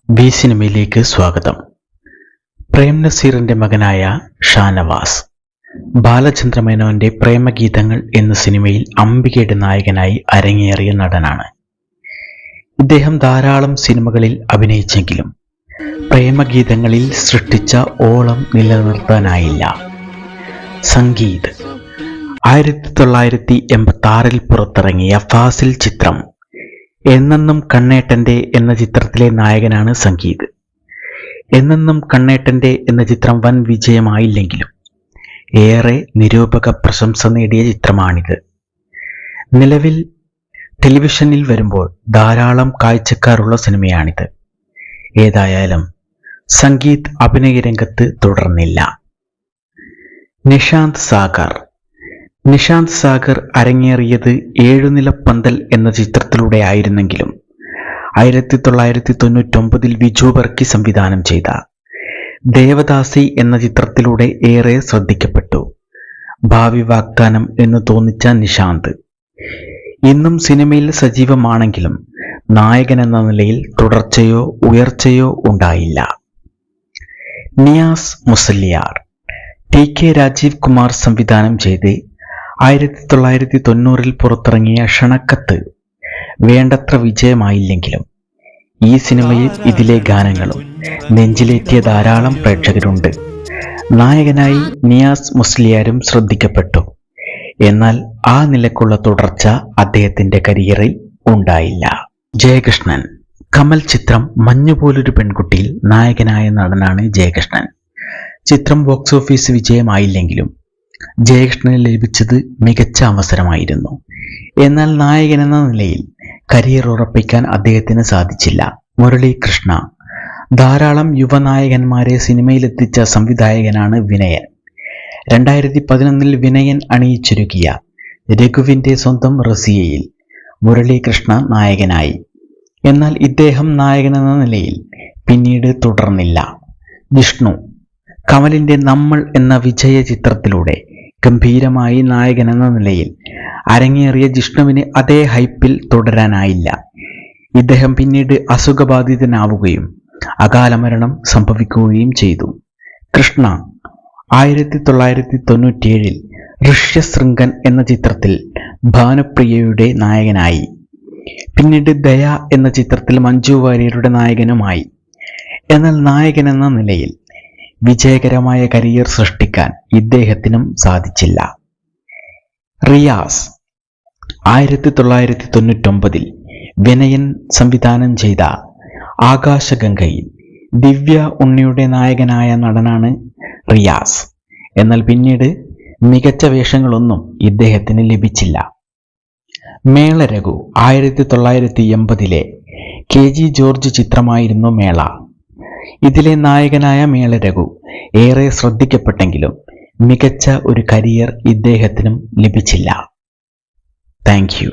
B സിനിമയിലേക്ക് സ്വാഗതം. പ്രേം നസീറിന്റെ മകനായ ഷാനവാസ് ബാലചന്ദ്രമേനോന്റെ പ്രേമഗീതങ്ങൾ എന്ന സിനിമയിൽ അംബികയുടെ നായകനായി അരങ്ങേറിയ നടനാണ്. ഇദ്ദേഹം ധാരാളം സിനിമകളിൽ അഭിനയിച്ചെങ്കിലും പ്രേമഗീതങ്ങളിൽ സൃഷ്ടിച്ച ഓളം നിലനിർത്താനായില്ല. സംഗീത് 1986 പുറത്തിറങ്ങിയ ഫാസിൽ ചിത്രം എന്നെന്നും കണ്ണേട്ടന്റെ എന്ന ചിത്രത്തിലെ നായകനാണ് സംഗീത്. എന്നെന്നും കണ്ണേട്ടന്റെ എന്ന ചിത്രം വൻ വിജയമായില്ലെങ്കിലും ഏറെ നിരൂപക പ്രശംസ നേടിയ ചിത്രമാണിത്. നിലവിൽ ടെലിവിഷനിൽ വരുമ്പോൾ ധാരാളം കാഴ്ചക്കാരുള്ള സിനിമയാണിത്. ഏതായാലും സംഗീത് അഭിനയരംഗത്ത് തുടർന്നില്ല. നിഷാന്ത് സാഗർ അരങ്ങേറിയത് ഏഴുനിലപ്പന്തൽ എന്ന ചിത്രത്തിലൂടെ ആയിരുന്നെങ്കിലും 1999 വിജു വർക്കി സംവിധാനം ചെയ്ത ദേവദാസി എന്ന ചിത്രത്തിലൂടെ ഏറെ ശ്രദ്ധിക്കപ്പെട്ടു. ഭാവി വാഗ്ദാനം എന്ന് തോന്നിച്ച നിഷാന്ത് ഇന്നും സിനിമയിൽ സജീവമാണെങ്കിലും നായകൻ എന്ന നിലയിൽ തുടർച്ചയോ ഉയർച്ചയോ ഉണ്ടായില്ല. നിയാസ് മുസല്ലിയാർ TK രാജീവ് കുമാർ സംവിധാനം ചെയ്ത് 1990 പുറത്തിറങ്ങിയ ക്ഷണക്കത്ത് വേണ്ടത്ര വിജയമായില്ലെങ്കിലും ഈ സിനിമയിൽ ഇതിലെ ഗാനങ്ങളും നെഞ്ചിലേറ്റിയ ധാരാളം പ്രേക്ഷകരുണ്ട്. നായകനായി നിയാസ് മുസ്ലിയാരും ശ്രദ്ധിക്കപ്പെട്ടു. എന്നാൽ ആ നിലക്കുള്ള തുടർച്ച അദ്ദേഹത്തിന്റെ കരിയറിൽ ഉണ്ടായില്ല. ജയകൃഷ്ണൻ കമൽ ചിത്രം മഞ്ഞുപോലൊരു പെൺകുട്ടിയിൽ നായകനായ നടനാണ് ജയകൃഷ്ണൻ. ചിത്രം ബോക്സ് ഓഫീസ് വിജയമായില്ലെങ്കിലും ജയകൃഷ്ണന് ലഭിച്ചത് മികച്ച അവസരമായിരുന്നു. എന്നാൽ നായകൻ എന്ന നിലയിൽ കരിയർ ഉറപ്പിക്കാൻ അദ്ദേഹത്തിന് സാധിച്ചില്ല. മുരളീകൃഷ്ണ ധാരാളം യുവനായകന്മാരെ സിനിമയിലെത്തിച്ച സംവിധായകനാണ് വിനയൻ. 2011 വിനയൻ അണിയിച്ചൊരുക്കിയ രഘുവിന്റെ സ്വന്തം റസിയയിൽ മുരളീകൃഷ്ണ നായകനായി. എന്നാൽ ഇദ്ദേഹം നായകനെന്ന നിലയിൽ പിന്നീട് തുടർന്നില്ല. ജിഷ്ണു കമലിന്റെ നമ്മൾ എന്ന വിജയ ചിത്രത്തിലൂടെ ഗംഭീരമായി നായകനെന്ന നിലയിൽ അരങ്ങേറിയ ജിഷ്ണുവിന് അതേ ഹൈപ്പിൽ തുടരാനായില്ല. ഇദ്ദേഹം പിന്നീട് അസുഖബാധിതനാവുകയും അകാലമരണം സംഭവിക്കുകയും ചെയ്തു. കൃഷ്ണ 1997 ഋഷ്യശൃംഗൻ എന്ന ചിത്രത്തിൽ ഭാനുപ്രിയയുടെ നായകനായി. പിന്നീട് ദയ എന്ന ചിത്രത്തിൽ മഞ്ജു വാര്യരുടെ നായകനുമായി. എന്നാൽ നായകൻ എന്ന നിലയിൽ വിജയകരമായ കരിയർ സൃഷ്ടിക്കാൻ ഇദ്ദേഹത്തിനും സാധിച്ചില്ല. റിയാസ് 1999 വിനയൻ സംവിധാനം ചെയ്ത ആകാശഗംഗയിൽ ദിവ്യ ഉണ്ണിയുടെ നായകനായ നടനാണ് റിയാസ്. എന്നാൽ പിന്നീട് മികച്ച വേഷങ്ങളൊന്നും ഇദ്ദേഹത്തിന് ലഭിച്ചില്ല. മേളരഘു 1980 KG ജോർജ് ചിത്രമായിരുന്നു മേള. ഇതിലെ നായകനായ മേളരഘു ഏറെ ശ്രദ്ധിക്കപ്പെട്ടെങ്കിലും മികച്ച ഒരു കരിയർ ഇദ്ദേഹത്തിനും ലഭിച്ചില്ല. Thank you.